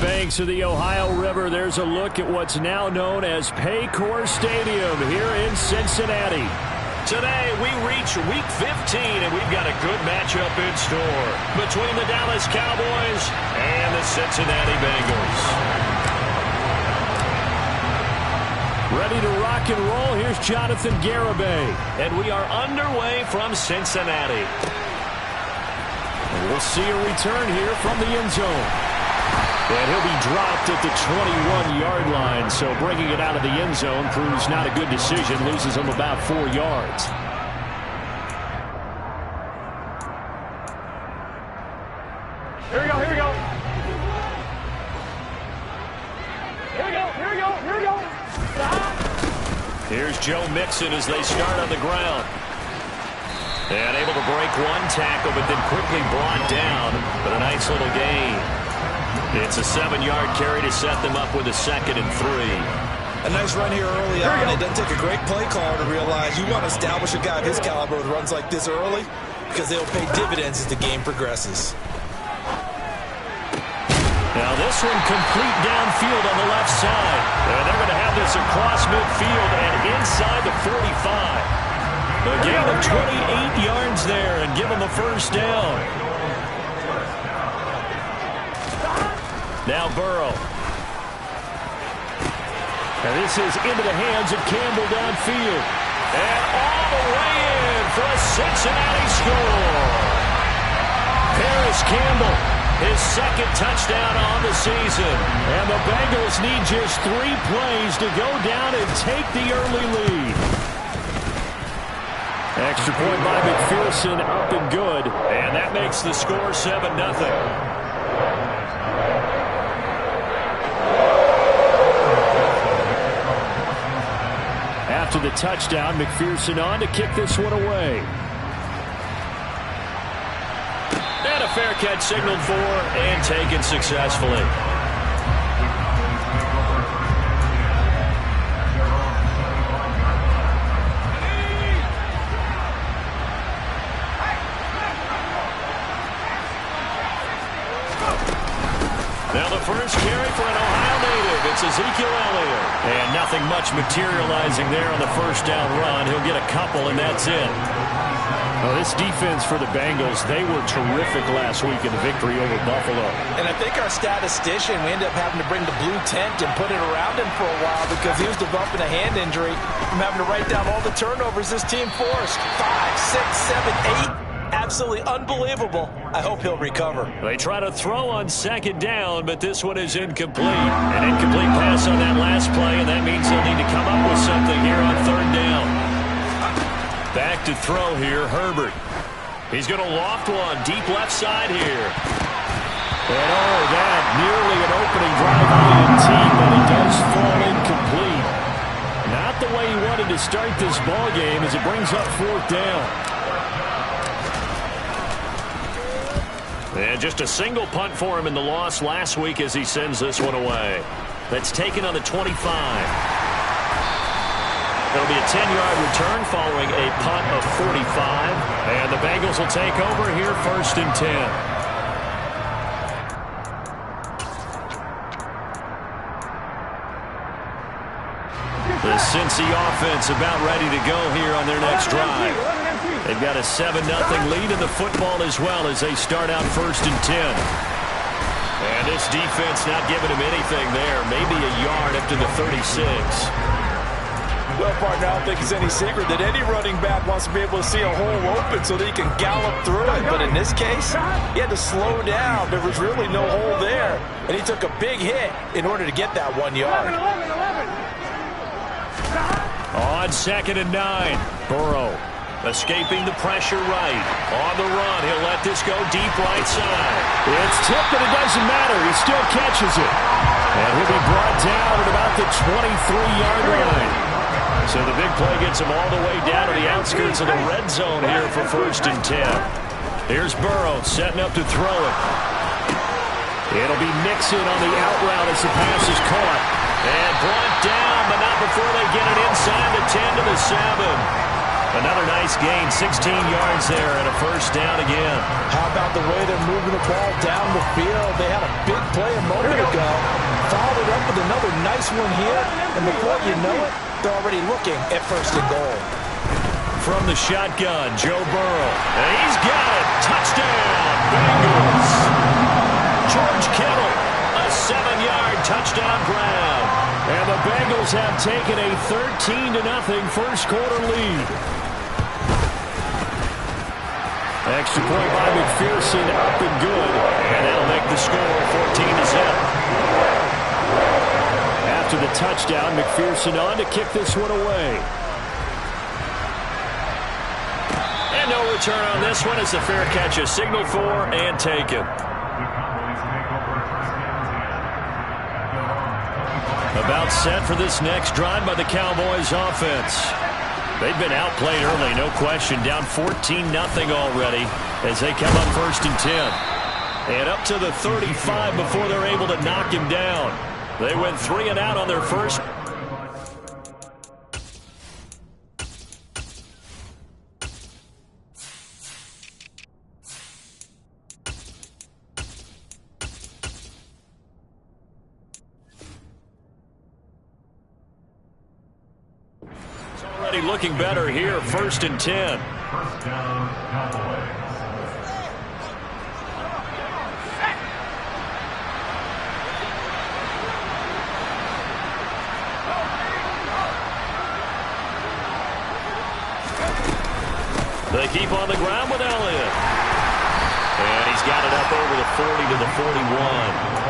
banks of the Ohio River, there's a look at what's now known as Paycor Stadium here in Cincinnati. Today, we reach Week 15, and we've got a good matchup in store between the Dallas Cowboys and the Cincinnati Bengals. Ready to rock and roll, here's Jonathan Garibay. And we are underway from Cincinnati. And we'll see a return here from the end zone. And he'll be dropped at the 21-yard line, so bringing it out of the end zone proves not a good decision, loses him about 4 yards. Here we go, here we go. Here we go, here we go, here we go. Here's Joe Mixon as they start on the ground. And able to break one tackle, but then quickly brought down. But a nice little gain. It's a 7-yard carry to set them up with a 2nd and 3. A nice run here early on. It doesn't take a great play caller to realize you want to establish a guy of his caliber with runs like this early because they'll pay dividends as the game progresses. Now this one complete downfield on the left side. And they're going to have this across midfield and inside the 45. A gain of 28 yards there and give them a first down. Now Burrow. And this is into the hands of Campbell downfield. And all the way in for a Cincinnati score. Paris Campbell, his 2nd touchdown on the season. And the Bengals need just 3 plays to go down and take the early lead. Extra point by McPherson, up and good. And that makes the score 7-0. After the touchdown, McPherson on to kick this one away. And a fair catch signaled for and taken successfully. Now the first carry for an Ohio native. It's Ezekiel Elliott. And nothing much materializing there on the first down run. He'll get a couple, and that's it. Well, this defense for the Bengals, they were terrific last week in the victory over Buffalo. And I think our statistician, we ended up having to bring the blue tent and put it around him for a while because he was developing a hand injury from having to write down all the turnovers this team forced. 5, 6, 7, 8. Absolutely unbelievable. I hope he'll recover. They try to throw on 2nd down, but this one is incomplete. An incomplete pass on that last play, and that means they'll need to come up with something here on 3rd down. Back to throw here, Herbert. He's going to loft one deep left side here. And oh, that nearly an opening drive INT, but it does fall incomplete. Not the way he wanted to start this ball game as it brings up 4th down. And just a single punt for him in the loss last week as he sends this one away. That's taken on the 25. That'll be a 10-yard return following a punt of 45. And the Bengals will take over here 1st and 10. The Cincy offense about ready to go here on their next drive. They've got a 7-0 lead in the football as well as they start out 1st and 10. And this defense not giving him anything there. Maybe a yard up to the 36. Well, partner, I don't think it's any secret that any running back wants to be able to see a hole open so that he can gallop through it. But in this case, he had to slow down. There was really no hole there. And he took a big hit in order to get that 1 yard. On 2nd and 9, Burrow escaping the pressure right. On the run, he'll let this go deep right side. It's tipped, but it doesn't matter. He still catches it. And he'll be brought down at about the 23-yard line. So the big play gets him all the way down to the outskirts of the red zone here for 1st and 10. Here's Burrow setting up to throw it. It'll be Mixon on the out route as the pass is caught. And brought down, but not before they get it inside the 10 to the 7. Another nice gain, 16 yards there, and a first down again. How about the way they're moving the ball down the field? They had a big play a moment ago, up with another nice one here, and before you know it, they're already looking at first and goal. From the shotgun, Joe Burrow. And he's got it. Touchdown, Bengals. George Kittle, a 7-yard touchdown grab. And the Bengals have taken a 13-0 first quarter lead. Extra point by McPherson, up and good. And that'll make the score 14-0. After the touchdown, McPherson on to kick this one away. And no return on this one as the fair catch is signaled for and taken. About set for this next drive by the Cowboys offense. They've been outplayed early, no question. Down 14-0 already as they come up first and 10. And up to the 35 before they're able to knock him down. They went 3 and out on their first. Looking better here, first and 10. First down, Cowboys. They keep on the ground with Elliott. And he's got it up over the 40 to the 41.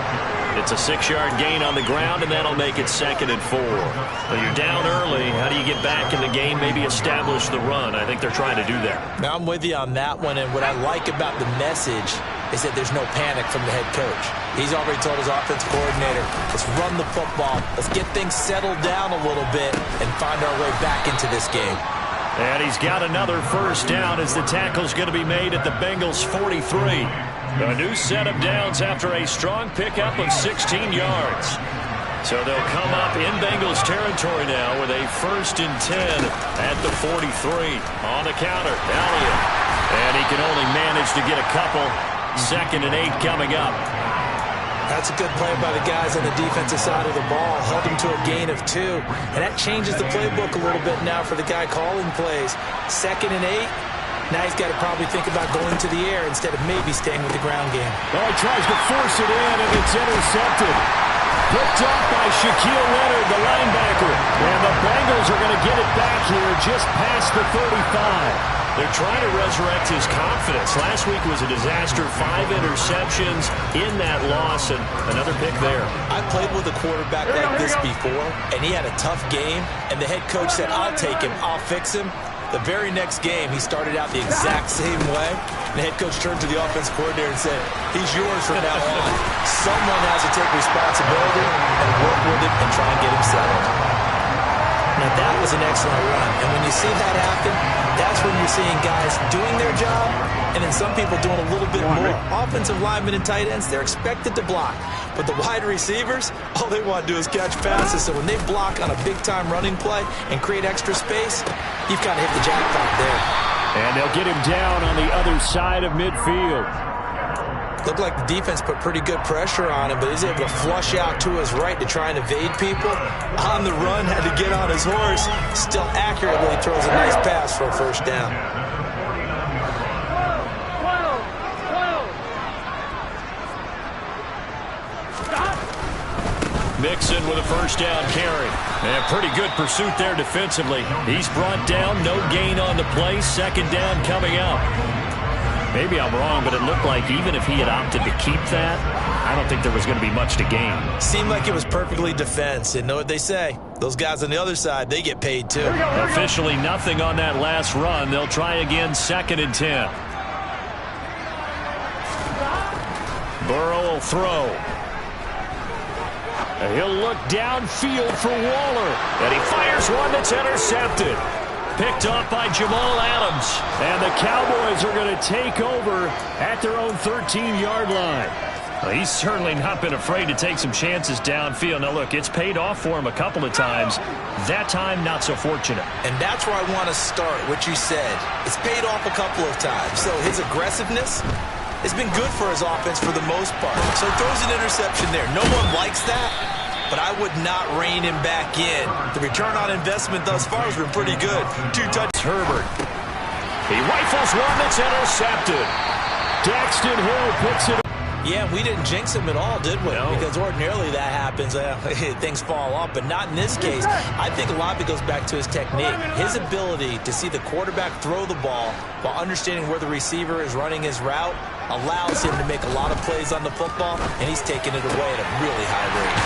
It's a 6-yard gain on the ground, and that'll make it 2nd and 4. Well, you're down early. How do you get back in the game, maybe establish the run? I think they're trying to do that. Now, I'm with you on that one, and what I like about the message is that there's no panic from the head coach. He's already told his offensive coordinator, let's run the football, let's get things settled down a little bit and find our way back into this game. And he's got another first down as the tackle's going to be made at the Bengals' 43. A new set of downs after a strong pickup of 16 yards. So they'll come up in Bengals territory now with a first and 10 at the 43. On the counter, Elliott. And he can only manage to get a couple. 2nd and 8 coming up. That's a good play by the guys on the defensive side of the ball. Held him to a gain of 2. And that changes the playbook a little bit now for the guy calling plays. 2nd and 8. Now he's got to probably think about going to the air instead of maybe staying with the ground game. Well, he tries to force it in, and it's intercepted. Picked off by Shaquille Leonard, the linebacker. And the Bengals are going to get it back here just past the 35. They're trying to resurrect his confidence. Last week was a disaster. 5 interceptions in that loss, and another pick there. I played with a quarterback like this before, and he had a tough game, and the head coach said, I'll take him, I'll fix him. The very next game, he started out the exact same way. The head coach turned to the offensive coordinator and said, he's yours from now on. Someone has to take responsibility and work with him and try and get him settled. Now, that was an excellent run. And when you see that happen, that's when you're seeing guys doing their job and then some people doing a little bit more. Offensive linemen and tight ends, they're expected to block. But the wide receivers, all they want to do is catch passes. So when they block on a big-time running play and create extra space, you've kind of hit the jackpot there. And they'll get him down on the other side of midfield. Looked like the defense put pretty good pressure on him, but he's able to flush out to his right to try and evade people. On the run, had to get on his horse. Still accurately throws a nice pass for a first down. Mixon with a first down carry. And pretty good pursuit there defensively. He's brought down, no gain on the play. 2nd down coming up. Maybe I'm wrong, but it looked like even if he had opted to keep that, I don't think there was going to be much to gain. Seemed like it was perfectly defense. And know what they say? Those guys on the other side, they get paid too. Officially nothing on that last run. They'll try again 2nd and 10. Burrow will throw. And he'll look downfield for Waller. And he fires one that's intercepted. Picked off by Jamal Adams. And the Cowboys are going to take over at their own 13-yard line. Well, he's certainly not been afraid to take some chances downfield. Now, look, it's paid off for him a couple of times. That time, not so fortunate. And that's where I want to start, what you said. It's paid off a couple of times. So his aggressiveness has been good for his offense for the most part. So he throws an interception there. No one likes that. but I would not rein him back in. The return on investment thus far has been pretty good. 2 touchdowns. Herbert. He rifles one that's intercepted. Daxton Hill picks it up. Yeah, we didn't jinx him at all, did we? No. Because ordinarily that happens. Things fall off, but not in this case. I think a lot of it goes back to his technique. His ability to see the quarterback throw the ball while understanding where the receiver is running his route allows him to make a lot of plays on the football, and he's taking it away at a really high rate.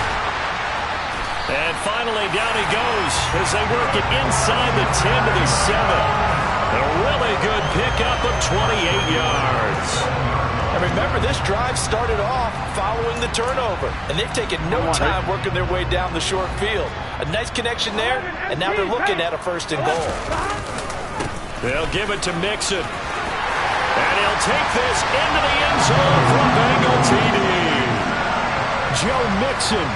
And finally, down he goes as they work it inside the 10 to the 7. A really good pickup of 28 yards. And remember, this drive started off following the turnover, and they've taken no time working their way down the short field. A nice connection there, and now they're looking at a 1st and goal. They'll give it to Mixon. And he'll take this into the end zone for a Bengal TD. Joe Mixon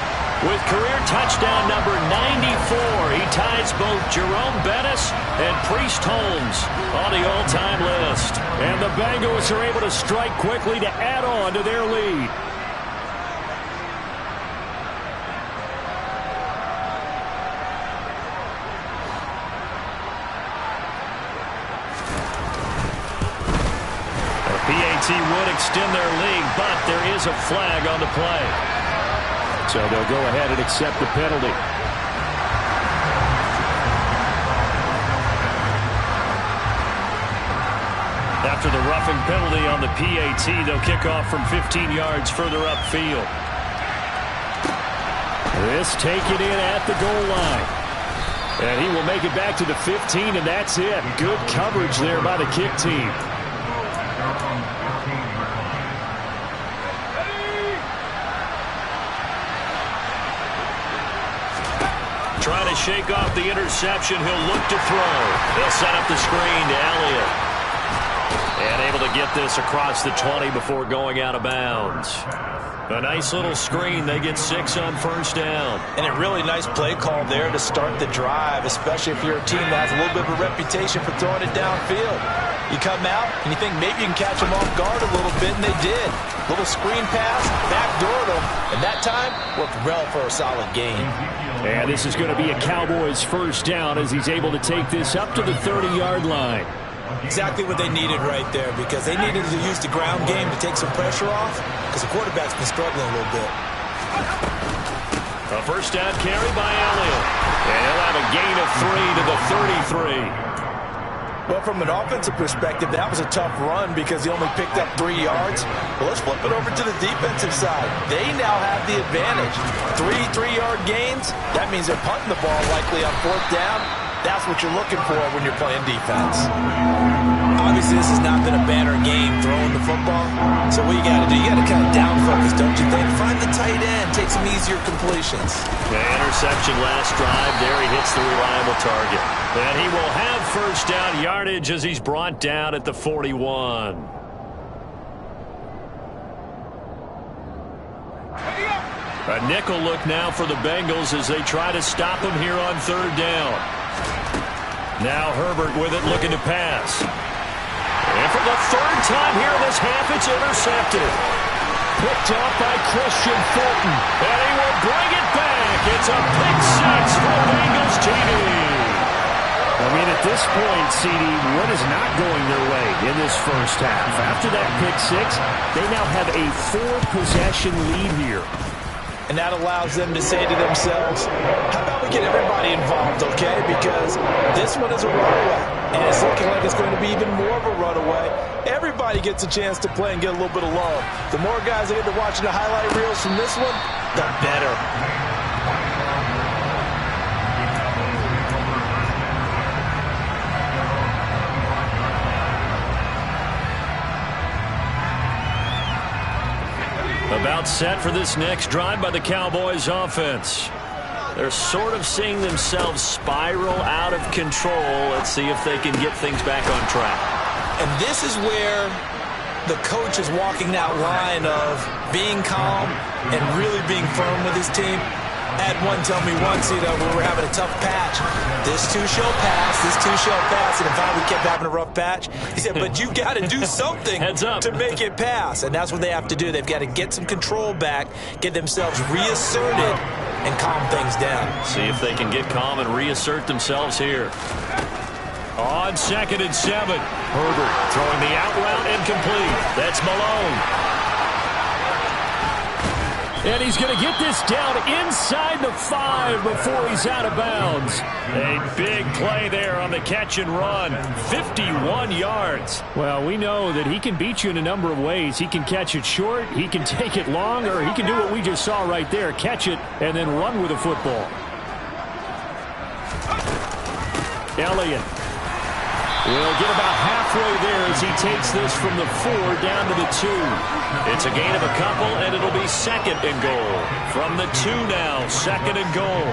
with career touchdown number 94. He ties both Jerome Bettis and Priest Holmes on the all-time list. And the Bengals are able to strike quickly to add on to their lead. The PAT would extend their lead, but there is a flag on the play. So they'll go ahead and accept the penalty. After the roughing penalty on the PAT, they'll kick off from 15 yards further upfield. This taken in at the goal line. And he will make it back to the 15, and that's it. Good coverage there by the kick team. Trying to shake off the interception. He'll look to throw. They'll set up the screen to Elliott. And able to get this across the 20 before going out of bounds. A nice little screen. They get 6 on 1st down. And a really nice play call there to start the drive, especially if you're a team that has a little bit of a reputation for throwing it downfield. You come out and you think maybe you can catch them off guard a little bit, and they did. Little screen pass, backdoored them, and that time worked well for a solid gain. And this is going to be a Cowboys 1st down as he's able to take this up to the 30-yard line. Exactly what they needed right there, because they needed to use the ground game to take some pressure off, because the quarterback's been struggling a little bit. A 1st down carry by Elliott. And he'll have a gain of 3 to the 33. Well, from an offensive perspective, that was a tough run because he only picked up 3 yards. Well, let's flip it over to the defensive side. They now have the advantage. 3 3-yard gains. That means they're punting the ball likely on 4th down. That's what you're looking for when you're playing defense. Obviously, this has not been a banner game throwing the football. So what you got to do, you got to kind of down focus, don't you think? Find the tight end, take some easier completions. The interception last drive. There he hits the reliable target. And he will have 1st down yardage as he's brought down at the 41. A nickel look now for the Bengals as they try to stop him here on 3rd down. Now Herbert with it, looking to pass. And for the 3rd time here in this half, it's intercepted. Picked up by Christian Fulton. And he will bring it back. It's a pick 6 for the Bengals TD. I mean, at this point, CD, what is not going their way in this 1st half? After that pick 6, they now have a 4-possession lead here. And that allows them to say to themselves, how about we get everybody involved, okay? Because this one is a runaway, and it's looking like it's going to be even more of a runaway. Everybody gets a chance to play and get a little bit of love. The more guys that get to watching the highlight reels from this one, the better. About set for this next drive by the Cowboys offense. They're sort of seeing themselves spiral out of control. Let's see if they can get things back on track. And this is where the coach is walking that line of being calm and really being firm with his team. I had one tell me once, when we were having a tough patch, this too shall pass, this too shall pass, and if we kept having a rough patch, he said, but you got to do something to make it pass, and that's what they have to do. They've got to get some control back, get themselves reasserted, and calm things down. See if they can get calm and reassert themselves here. On 2nd and 7. Herbert throwing the out route incomplete. That's Malone. And he's going to get this down inside the 5 before he's out of bounds. A big play there on the catch and run. 51 yards. Well, we know that he can beat you in a number of ways. He can catch it short, he can take it long, or he can do what we just saw right there, catch it and then run with the football. Elliott will get about halfway there as he takes this from the 4 down to the 2. It's a gain of a couple, and it'll be 2nd and goal. From the 2 now, 2nd and goal.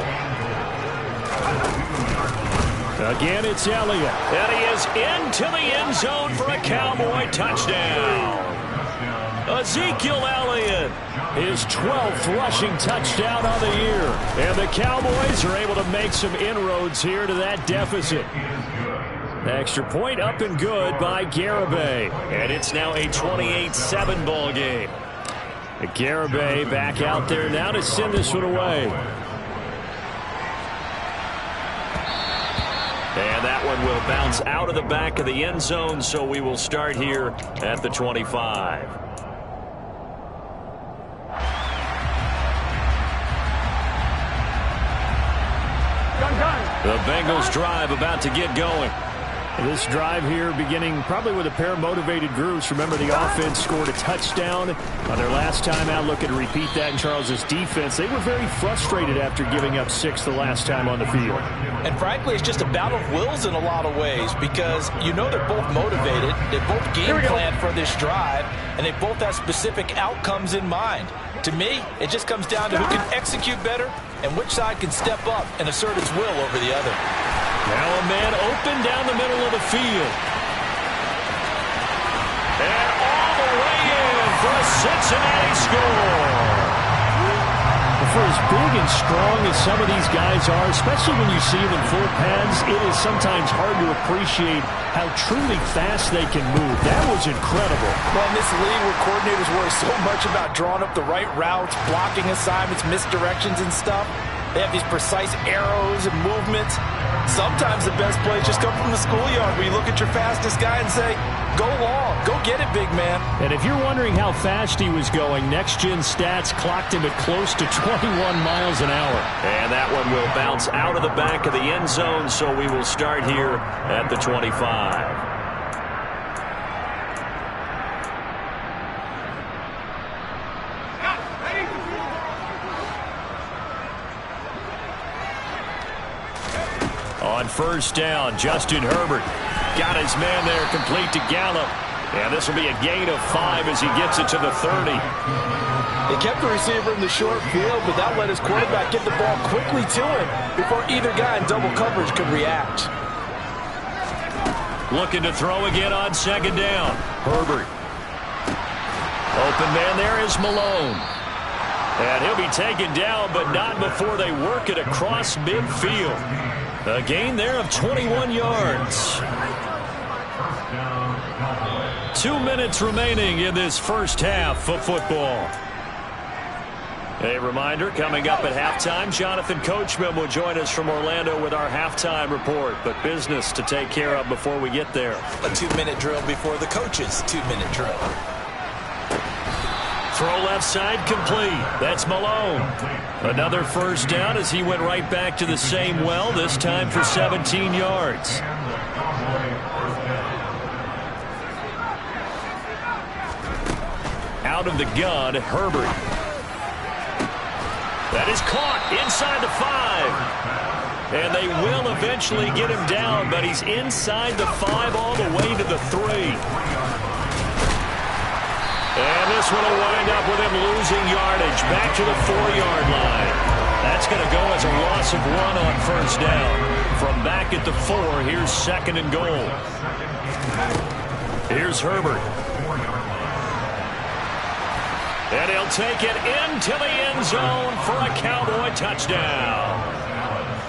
Again, it's Elliott. And he is into the end zone for a Cowboy touchdown. Ezekiel Elliott. His 12th rushing touchdown on the year. And the Cowboys are able to make some inroads here to that deficit. Extra point up and good by Garibay. And it's now a 28-7 ball game. Garibay back out there now to send this one away. And that one will bounce out of the back of the end zone, so we will start here at the 25. The Bengals drive about to get going. This drive here beginning probably with a pair of motivated groups. Remember, the offense scored a touchdown on their last time out. Looking to repeat that in Charles's defense. They were very frustrated after giving up 6 the last time on the field. And frankly, it's just a battle of wills in a lot of ways because you know they're both motivated. They both game plan for this drive, and they both have specific outcomes in mind. To me, it just comes down to who can execute better and which side can step up and assert its will over the other. Now a man open down the middle of the field. And all the way in for a Cincinnati score. For as big and strong as some of these guys are, especially when you see them in full pads, it is sometimes hard to appreciate how truly fast they can move. That was incredible. Well, in this league where coordinators worry so much about drawing up the right routes, blocking assignments, misdirections and stuff, they have these precise arrows and movements. Sometimes the best plays just come from the schoolyard where you look at your fastest guy and say, go long, go get it, big man. And if you're wondering how fast he was going, next-gen stats clocked him at close to 21 miles an hour. And that one will bounce out of the back of the end zone, so we will start here at the 25. On 1st down, Justin Herbert got his man there complete to Gallup. And this will be a gain of 5 as he gets it to the 30. They kept the receiver in the short field, but that let his quarterback get the ball quickly to him before either guy in double coverage could react. Looking to throw again on 2nd down. Herbert. Open man there is Malone. And he'll be taken down, but not before they work it across midfield. A gain there of 21 yards. 2 minutes remaining in this first half of football. A reminder, coming up at halftime, Jonathan Coachman will join us from Orlando with our halftime report. But business to take care of before we get there. A 2-minute drill before the coach's 2-minute drill. Throw left side complete. That's Malone. Another 1st down as he went right back to the same well, this time for 17 yards. Out of the gun, Herbert. That is caught inside the 5. And they will eventually get him down, but he's inside the 5 all the way to the 3. And this one will wind up with him losing yardage back to the 4-yard line. That's going to go as a loss of 1 on 1st down. From back at the 4, here's 2nd and goal. Here's Herbert. And he'll take it into the end zone for a Cowboy touchdown.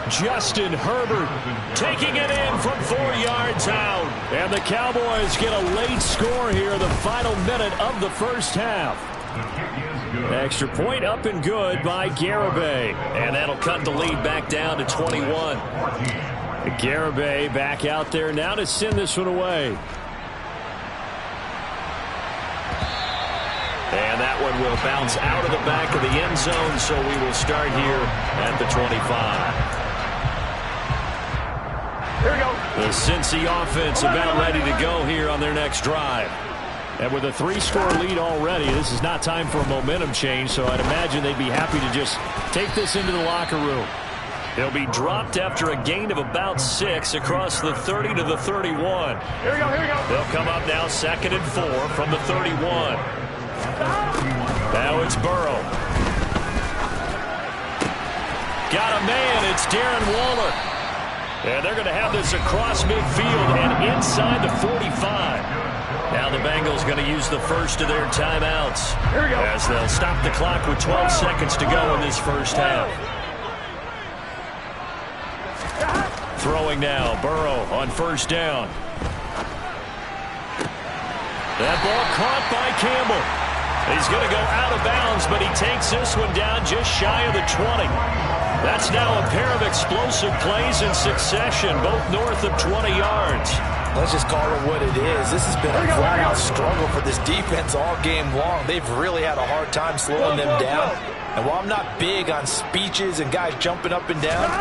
Justin Herbert taking it in from 4 yards out. And the Cowboys get a late score here in the final minute of the first half. Extra point up and good by Garibay. And that'll cut the lead back down to 21. Garibay back out there now to send this one away. And that one will bounce out of the back of the end zone, so we will start here at the 25. Here we go. The Cincy offense about ready to go here on their next drive. And with a 3-score lead already, this is not time for a momentum change, so I'd imagine they'd be happy to just take this into the locker room. They'll be dropped after a gain of about 6 across the 30 to the 31. Here we go, here we go. They'll come up now 2nd and 4 from the 31. Now it's Burrow. Got a man. It's Darren Waller. And they're going to have this across midfield and inside the 45. Now the Bengals going to use the first of their timeouts. Here we go. As they'll stop the clock with 12 seconds to go in this first half. Throwing now, Burrow on first down. That ball caught by Campbell. He's going to go out of bounds, but he takes this one down just shy of the 20. That's now a pair of explosive plays in succession, both north of 20 yards. Let's just call it what it is. This has been a flat-out struggle for this defense all game long. They've really had a hard time slowing them down. And while I'm not big on speeches and guys jumping up and down,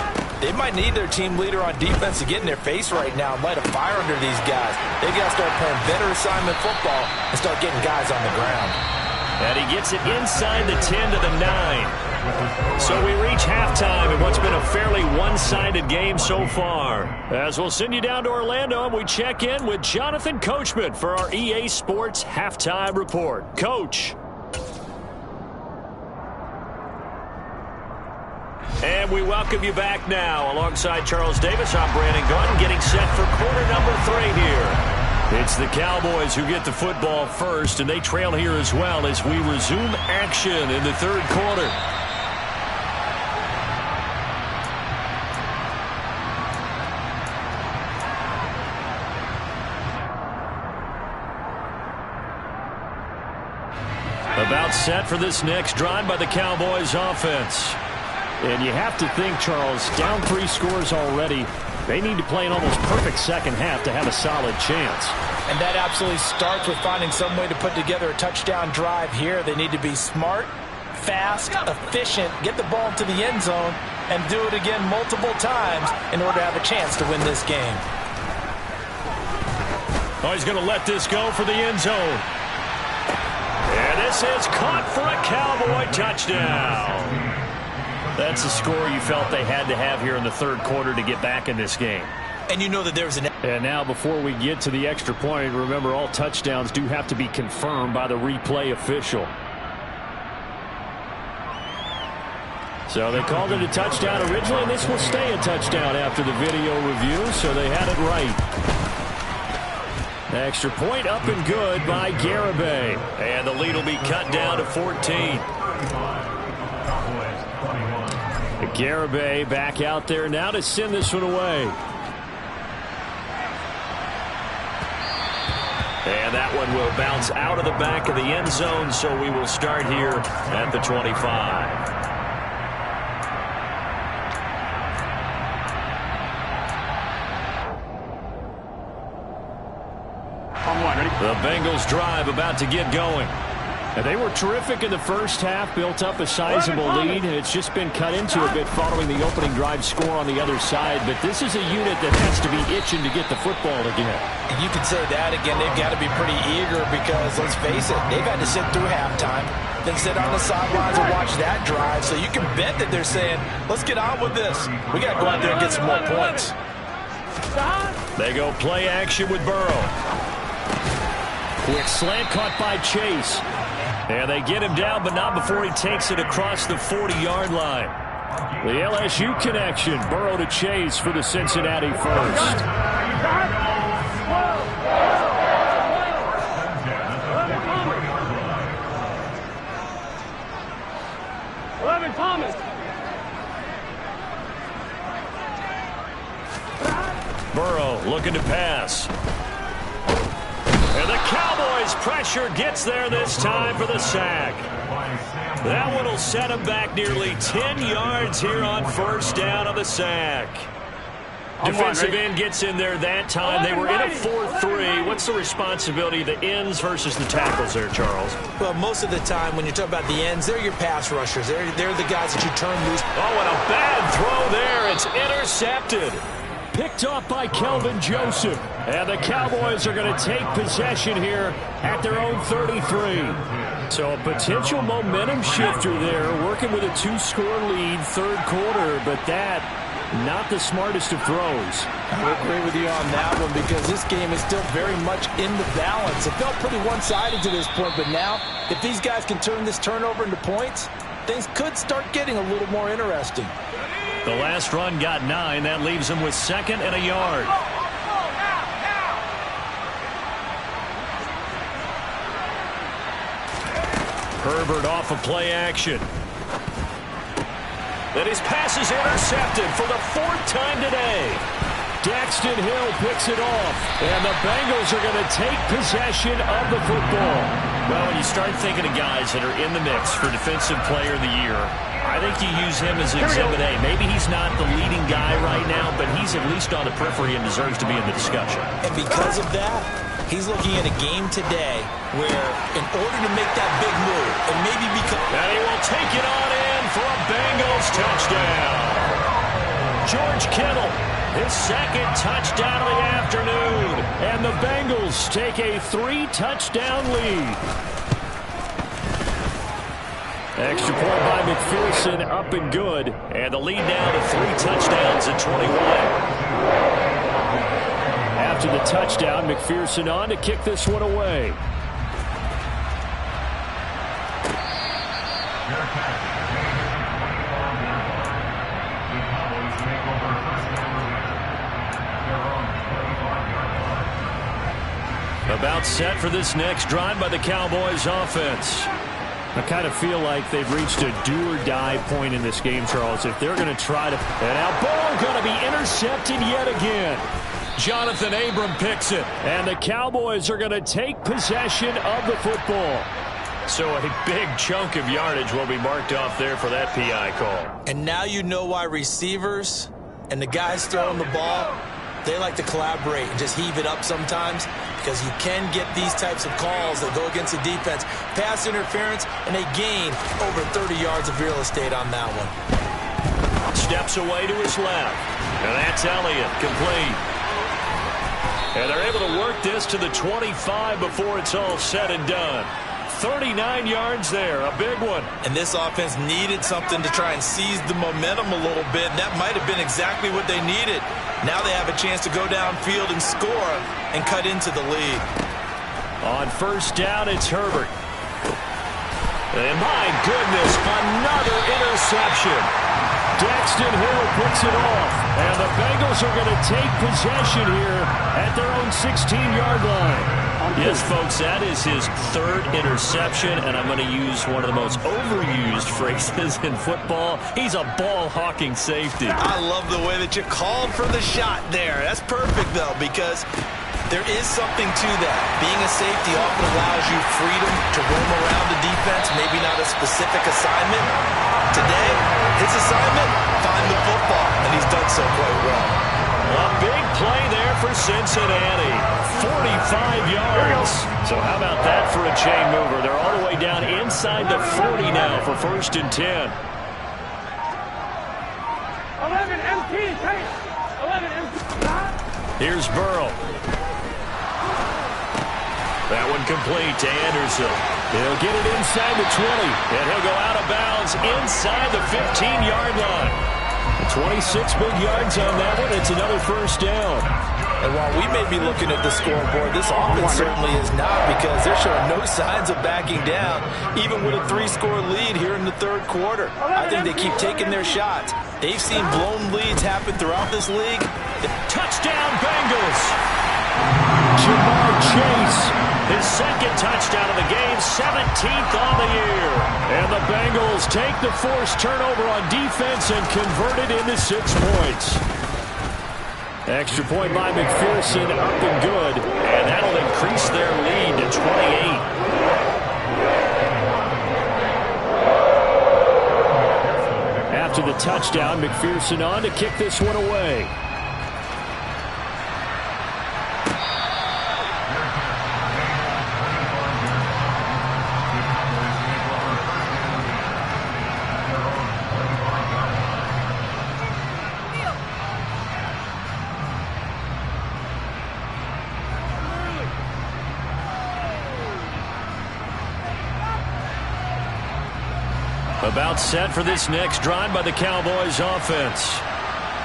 they might need their team leader on defense to get in their face right now and light a fire under these guys. They've got to start playing better assignment football and start getting guys on the ground. And he gets it inside the 10 to the 9. So we reach halftime in what's been a fairly one-sided game so far. As we'll send you down to Orlando, and we check in with Jonathan Coachman for our EA Sports Halftime Report. Coach. And we welcome you back now. Alongside Charles Davis, I'm Brandon Gordon, getting set for quarter number 3 here. It's the Cowboys who get the football first, and they trail here as well as we resume action in the third quarter. About set for this next drive by the Cowboys offense. And you have to think, Charles, down 3 scores already. They need to play an almost perfect second half to have a solid chance. And that absolutely starts with finding some way to put together a touchdown drive here. They need to be smart, fast, efficient, get the ball to the end zone, and do it again multiple times in order to have a chance to win this game. Oh, he's going to let this go for the end zone. And this is caught for a Cowboy touchdown. That's a score you felt they had to have here in the third quarter to get back in this game. And you know that there's an... And now before we get to the extra point, remember all touchdowns do have to be confirmed by the replay official. So they called it a touchdown originally, and this will stay a touchdown after the video review, so they had it right. Extra point up and good by Garibay. And the lead will be cut down to 14. Garibay back out there now to send this one away. And that one will bounce out of the back of the end zone, so we will start here at the 25. The Bengals drive about to get going. And they were terrific in the first half, built up a sizable lead, and it's just been cut into a bit following the opening drive score on the other side. But this is a unit that has to be itching to get the football again. You can say that again. They've got to be pretty eager because, let's face it, they've had to sit through halftime, then sit on the sidelines and watch that drive. So you can bet that they're saying, let's get on with this. We got to go out there and get some more points. They go play action with Burrow. Quick slant caught by Chase. And they get him down, but not before he takes it across the 40-yard line. The LSU connection. Burrow to Chase for the Cincinnati first. Thomas. Burrow looking to pass. And And the Cowboys pressure gets there this time for the sack. That one will set him back nearly 10 yards here on first down on the sack. Defensive end gets in there that time. They were in a 4-3. What's the responsibility of the ends versus the tackles there, Charles? Well, most of the time when you talk about the ends, they're your pass rushers. They're the guys that you turn loose. Oh, and a bad throw there. It's intercepted. Picked off by Kelvin Joseph. And the Cowboys are going to take possession here at their own 33. So a potential momentum shifter there, working with a 2-score lead, third quarter, but that not the smartest of throws. I would agree with you on that one because this game is still very much in the balance. It felt pretty one-sided to this point, but now if these guys can turn this turnover into points, things could start getting a little more interesting. The last run got 9. That leaves them with 2nd and a yard. Herbert off of play action. And his pass is intercepted for the 4th time today. Daxton Hill picks it off. And the Bengals are going to take possession of the football. Well, when you start thinking of guys that are in the mix for Defensive Player of the Year, I think you use him as Exhibit A. Maybe he's not the leading guy right now, but he's at least on the periphery and deserves to be in the discussion. And because of that, he's looking at a game today where in order to make that big move and maybe become... And he will take it on in for a Bengals touchdown. George Kittle, his 2nd touchdown of the afternoon. And the Bengals take a 3-touchdown lead. Extra point by McPherson, up and good. And the lead now to 3 touchdowns at 21. After the touchdown, McPherson on to kick this one away. About set for this next drive by the Cowboys offense. I kind of feel like they've reached a do-or-die point in this game, Charles. If they're going to try to... And now ball going to be intercepted yet again. Jonathan Abram picks it. And the Cowboys are going to take possession of the football. So a big chunk of yardage will be marked off there for that PI call. And now you know why receivers and the guys throwing the ball, they like to collaborate and just heave it up sometimes because you can get these types of calls that go against the defense. Pass interference, and they gain over 30 yards of real estate on that one. Steps away to his left. And that's Elliott, complete. And they're able to work this to the 25 before it's all said and done. 39 yards there, a big one. And this offense needed something to try and seize the momentum a little bit, and that might have been exactly what they needed. Now they have a chance to go downfield and score and cut into the lead. On first down, it's Herbert. And my goodness, another interception. Daxton Hill picks it off. And the Bengals are going to take possession here at their own 16-yard line. Yes, folks, that is his 3rd interception, and I'm going to use one of the most overused phrases in football. He's a ball-hawking safety. I love the way that you called for the shot there. That's perfect, though, because there is something to that. Being a safety often allows you freedom to roam around the defense, maybe not a specific assignment. Today, his assignment, find the football, and he's done so quite well. A big play there for Cincinnati. 45 yards. So how about that for a chain mover? They're all the way down inside the 40 now for 1st and 10. 11 MT, take 11 MT. Here's Burrow. That one complete to Anderson. He'll get it inside the 20. And he'll go out of bounds inside the 15-yard line. 26 big yards on that one. It's another first down. And while we may be looking at the scoreboard, this offense certainly is not, because they're showing no signs of backing down, even with a 3-score lead here in the 3rd quarter. I think they keep taking their shots. They've seen blown leads happen throughout this league. Touchdown, Bengals! Jamar Chase, his 2nd touchdown of the game, 17th on the year. And the Bengals take the forced turnover on defense and convert it into 6 points. Extra point by McPherson, up and good. And that'll increase their lead to 28. After the touchdown, McPherson on to kick this one away. About set for this next drive by the Cowboys offense.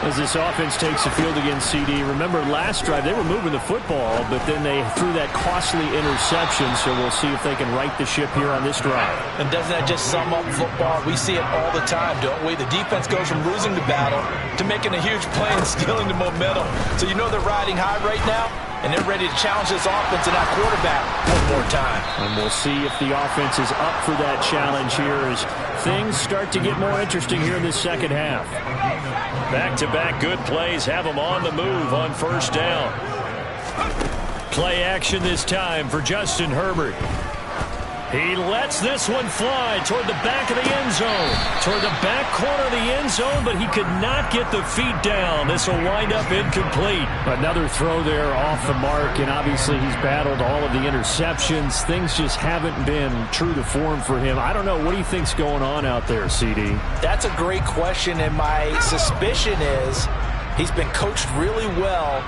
As this offense takes the field against CD, remember last drive they were moving the football, but then they threw that costly interception, so we'll see if they can right the ship here on this drive. And doesn't that just sum up football? We see it all the time, don't we? The defense goes from losing the battle to making a huge play and stealing the momentum. So you know they're riding high right now, and they're ready to challenge this offense and that quarterback one more time. And we'll see if the offense is up for that challenge here as things start to get more interesting here in this second half. Back-to-back good plays have them on the move on first down. Play action this time for Justin Herbert. He lets this one fly toward the back of the end zone. Toward the back corner of the end zone, but he could not get the feet down. This will wind up incomplete. Another throw there off the mark, and obviously he's battled all of the interceptions. Things just haven't been true to form for him. I don't know. What do you think's going on out there, CD? That's a great question, and my suspicion is he's been coached really well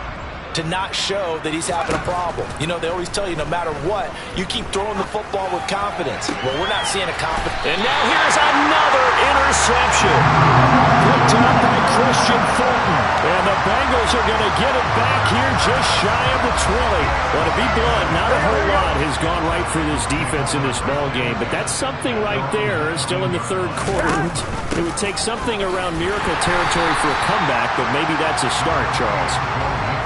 to not show that he's having a problem. You know, they always tell you no matter what, you keep throwing the football with confidence. Well, we're not seeing a confidence. And now here's another interception. Picked up by Christian Fulton. And the Bengals are going to get it back here just shy of the 20. Well, to be blunt, not a whole lot has gone right for this defense in this ball game, but that's something right there. Still in the third quarter. It would take something around miracle territory for a comeback, but maybe that's a start, Charles.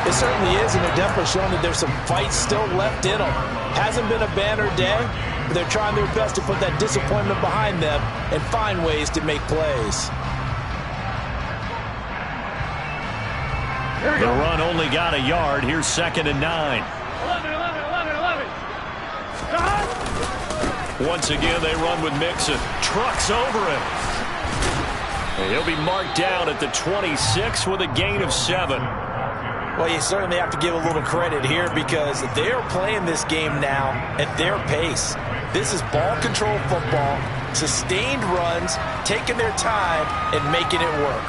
It certainly is, and they're definitely showing that there's some fight still left in them. Hasn't been a banner day, but they're trying their best to put that disappointment behind them and find ways to make plays. The run only got a yard. Here's 2nd and 9. 11, 11, 11, 11. Once again, they run with Mixon. Trucks over him. And he'll be marked down at the 26 with a gain of 7. Well, you certainly have to give a little credit here because they're playing this game now at their pace. This is ball control football, sustained runs, taking their time and making it work.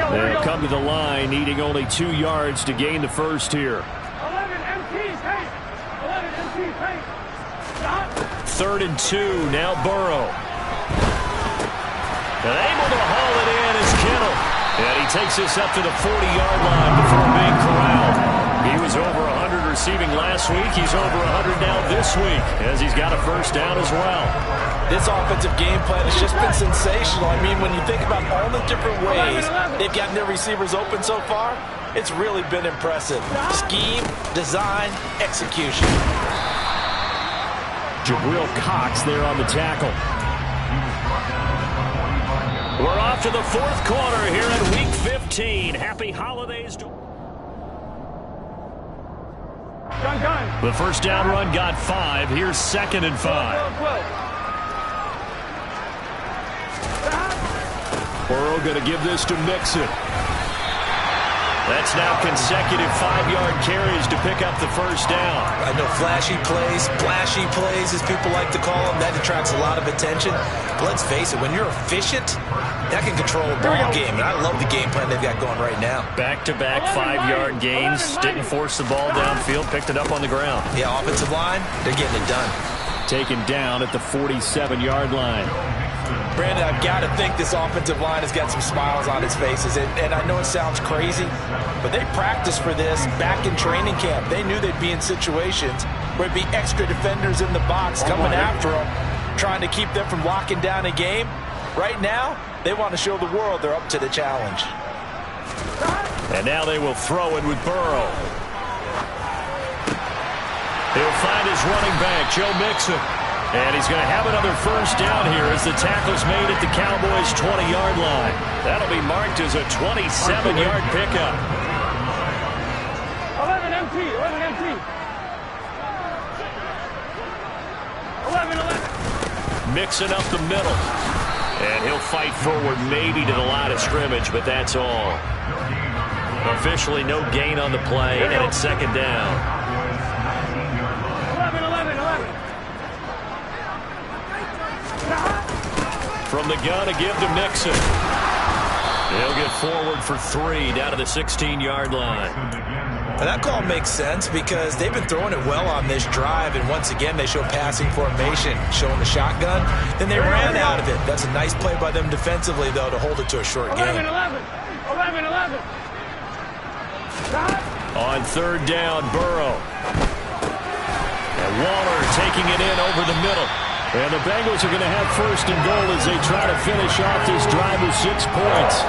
They'll come to the line, needing only 2 yards to gain the first here. 11 MTs, hey! 11 MTs, hey! Stop! 3rd and 2, now Burrow. And able to haul it in is Kittle. And he takes this up to the 40-yard line before being corralled. He was over 100 receiving last week. He's over 100 now this week as he's got a first down as well. This offensive game plan has just been sensational. I mean, when you think about all the different ways they've gotten their receivers open so far, it's really been impressive. Scheme, design, execution. Jabril Cox there on the tackle. We're off to the 4th quarter here at Week 15. Happy holidays to... Gun. The first down run got 5. Here's 2nd and 5. 12. Burrow going to give this to Mixon. That's now consecutive 5-yard carries to pick up the first down. I know flashy plays, splashy plays, as people like to call them, that attracts a lot of attention. But let's face it, when you're efficient, that can control a ball game. And I love the game plan they've got going right now. Back-to-back 5-yard gains. Didn't force the ball downfield, picked it up on the ground. Yeah, offensive line, they're getting it done. Taken down at the 47-yard line. Brandon, I've got to think this offensive line has got some smiles on its faces. And I know it sounds crazy, but they practiced for this back in training camp. They knew they'd be in situations where it'd be extra defenders in the box coming after them, trying to keep them from locking down a game. Right now, they want to show the world they're up to the challenge. And now they will throw it with Burrow. He'll find his running back, Joe Mixon. And he's going to have another first down here as the tackle's made at the Cowboys' 20-yard line. That'll be marked as a 27-yard pickup. 11 MT, 11 MT. 11. Mixing up the middle. And he'll fight forward maybe to the line of scrimmage, but that's all. Officially no gain on the play, and it's second down. 11, 11, 11. From the gun, a give to Mixon. He'll get forward for 3 down to the 16-yard line. And that call makes sense because they've been throwing it well on this drive, and once again they show passing formation, showing the shotgun. Then they ran out of it. That's a nice play by them defensively, though, to hold it to a short 11, game. 11, 11, 11. On third down, Burrow. And Waller taking it in over the middle. And the Bengals are going to have first and goal as they try to finish off this drive with 6 points.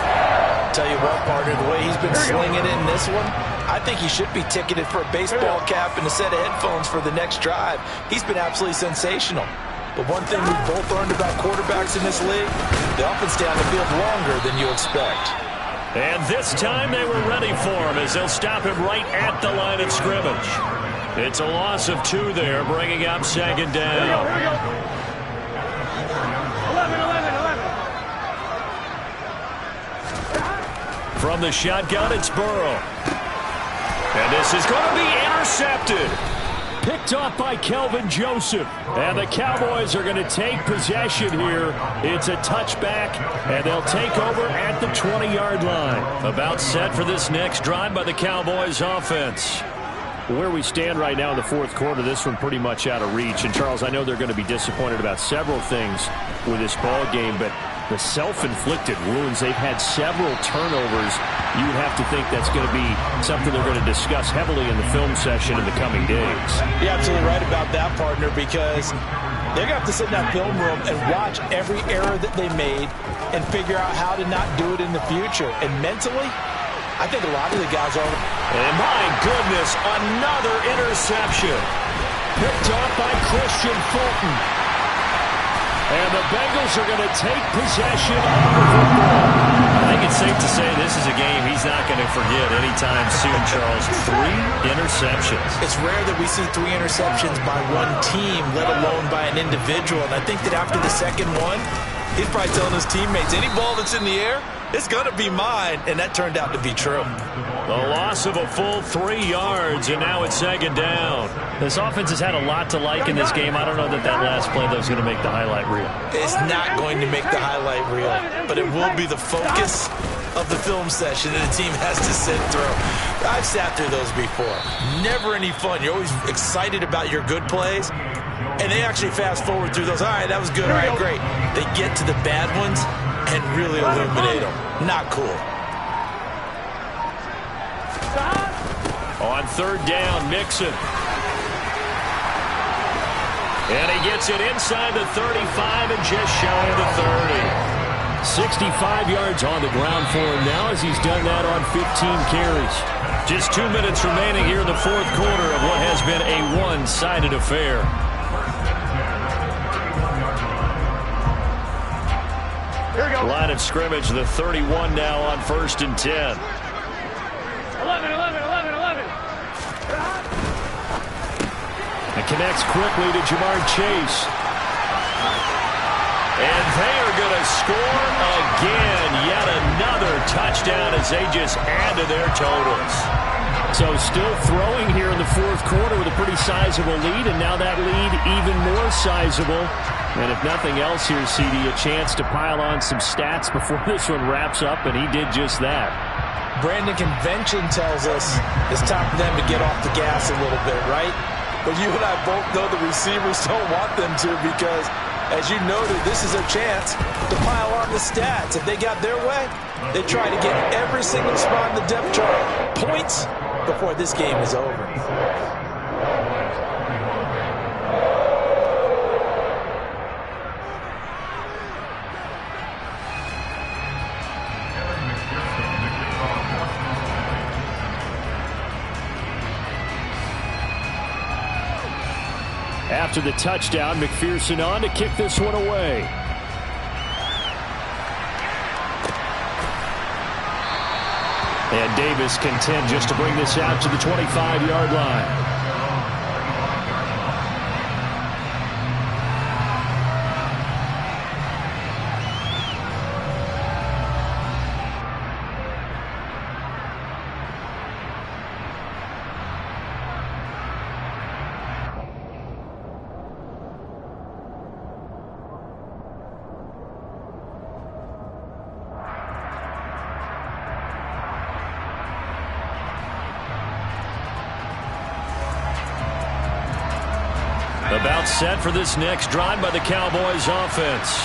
Tell you what, partner, the way he's been slinging it in this one, I think he should be ticketed for a baseball cap and a set of headphones for the next drive. He's been absolutely sensational. But one thing we've both learned about quarterbacks in this league, they often stay on the field longer than you expect. And this time they were ready for him as they'll stop him right at the line of scrimmage. It's a loss of 2 there, bringing up second down. Here we go. 11, 11, 11. From the shotgun, it's Burrow. And this is going to be intercepted. Picked off by Kelvin Joseph. And the Cowboys are going to take possession here. It's a touchback, and they'll take over at the 20-yard line. About set for this next drive by the Cowboys offense. Where we stand right now in the fourth quarter, this one pretty much out of reach. And, Charles, I know they're going to be disappointed about several things with this ball game, but the self-inflicted wounds, they've had several turnovers. You would have to think that's going to be something they're going to discuss heavily in the film session in the coming days. You're absolutely right about that, partner, because they're going to have to sit in that film room and watch every error that they made and figure out how to not do it in the future. And mentally, I think a lot of the guys are. And my goodness, another interception. Picked off by Christian Fulton. And the Bengals are going to take possession of the football. I think it's safe to say this is a game he's not going to forget anytime soon, Charles. 3 interceptions. It's rare that we see 3 interceptions by one team, let alone by an individual. And I think that after the second one, he's probably telling his teammates, any ball that's in the air, it's going to be mine. And that turned out to be true. The loss of a full 3 yards, and now it's second down. This offense has had a lot to like in this game. I don't know that last play, though, is going to make the highlight reel. It's not going to make the highlight reel, but it will be the focus of the film session that the team has to sit through. I've sat through those before. Never any fun. You're always excited about your good plays, and they actually fast forward through those. All right, that was good. All right, great. They get to the bad ones and really illuminate them. Not cool. On third down, Mixon. And he gets it inside the 35 and just shy of the 30. 65 yards on the ground for him now as he's done that on 15 carries. Just 2 minutes remaining here in the fourth quarter of what has been a one-sided affair. Line of scrimmage, the 31 now on 1st and 10. 11, 11, 11, 11. It connects quickly to Jamar Chase. And they are going to score again. Yet another touchdown as they just add to their totals. So still throwing here in the fourth quarter with a pretty sizable lead, and now that lead even more sizable. And if nothing else here, CD, a chance to pile on some stats before this one wraps up, and he did just that. Brandon, convention tells us it's time for them to get off the gas a little bit, right? But you and I both know the receivers don't want them to because, as you noted, this is their chance to pile on the stats. If they got their way, they try to get every single spot in the depth chart points before this game is over. after the touchdown. McPherson on to kick this one away. And Davis content just to bring this out to the 25-yard line. About set for this next drive by the Cowboys offense.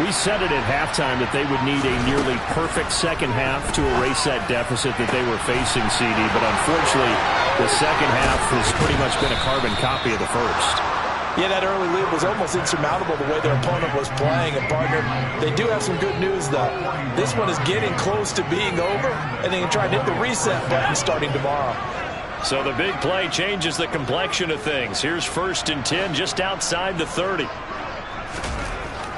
We said it at halftime that they would need a nearly perfect second half to erase that deficit that they were facing, CD. But unfortunately, the second half has pretty much been a carbon copy of the first. Yeah, that early lead was almost insurmountable the way their opponent was playing. And, partner, they do have some good news, though. This one is getting close to being over, and they can try and hit the reset button starting tomorrow. So the big play changes the complexion of things. Here's 1st and 10 just outside the 30.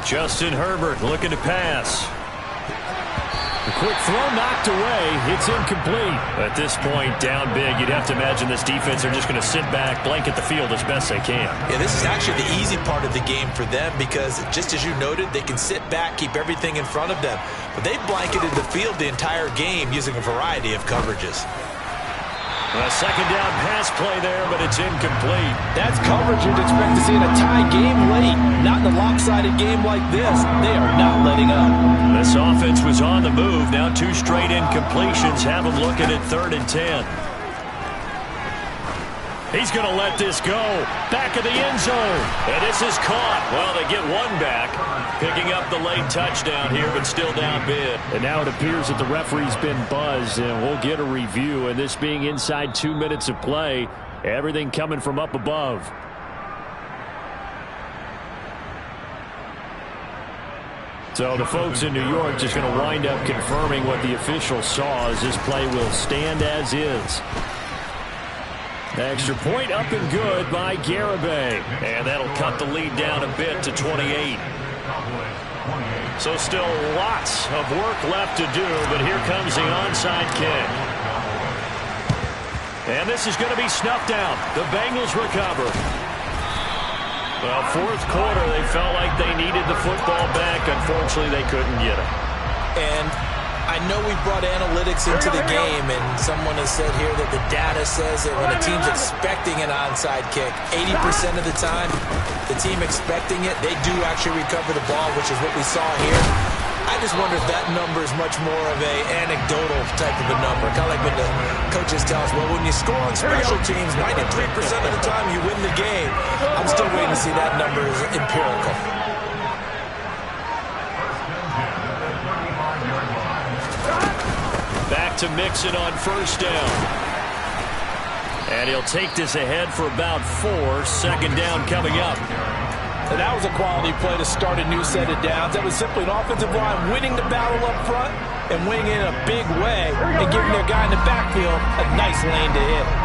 Justin Herbert looking to pass. A quick throw knocked away. It's incomplete. At this point, down big, you'd have to imagine this defense are just going to sit back, blanket the field as best they can. Yeah, this is actually the easy part of the game for them because, just as you noted, they can sit back, keep everything in front of them. But they've blanketed the field the entire game using a variety of coverages. A second down pass play there, but it's incomplete. That's coverage you'd expect to see in a tie game late. Not in a lopsided game like this. They are not letting up. This offense was on the move. Now 2 straight incompletions have them looking at 3rd and 10. He's going to let this go. Back of the end zone. And this is caught. Well, they get one back. Picking up the late touchdown here, but still down big. And now it appears that the referee's been buzzed, and we'll get a review. And this being inside 2 minutes of play, everything coming from up above. So the folks in New York just going to wind up confirming what the official saw as this play will stand as is. Extra point up and good by Garibay. And that'll cut the lead down a bit to 28. So still lots of work left to do, but here comes the onside kick. And this is going to be snuffed out. The Bengals recover. Well, 4th quarter, they felt like they needed the football back. Unfortunately, they couldn't get it. And I know we brought analytics into the game, and someone has said here that the data says that when a team's expecting an onside kick, 80% of the time, the team expecting it, they do actually recover the ball, which is what we saw here. I just wonder if that number is much more of a anecdotal type of a number. Kind of like when the coaches tell us, well, when you score on special teams, 93% of the time you win the game. I'm still waiting to see that number is empirical. Back to Mixon on 1st down. And he'll take this ahead for about 4. 2nd down coming up. And that was a quality play to start a new set of downs. That was simply an offensive line winning the battle up front and winning in a big way and giving their guy in the backfield a nice lane to hit.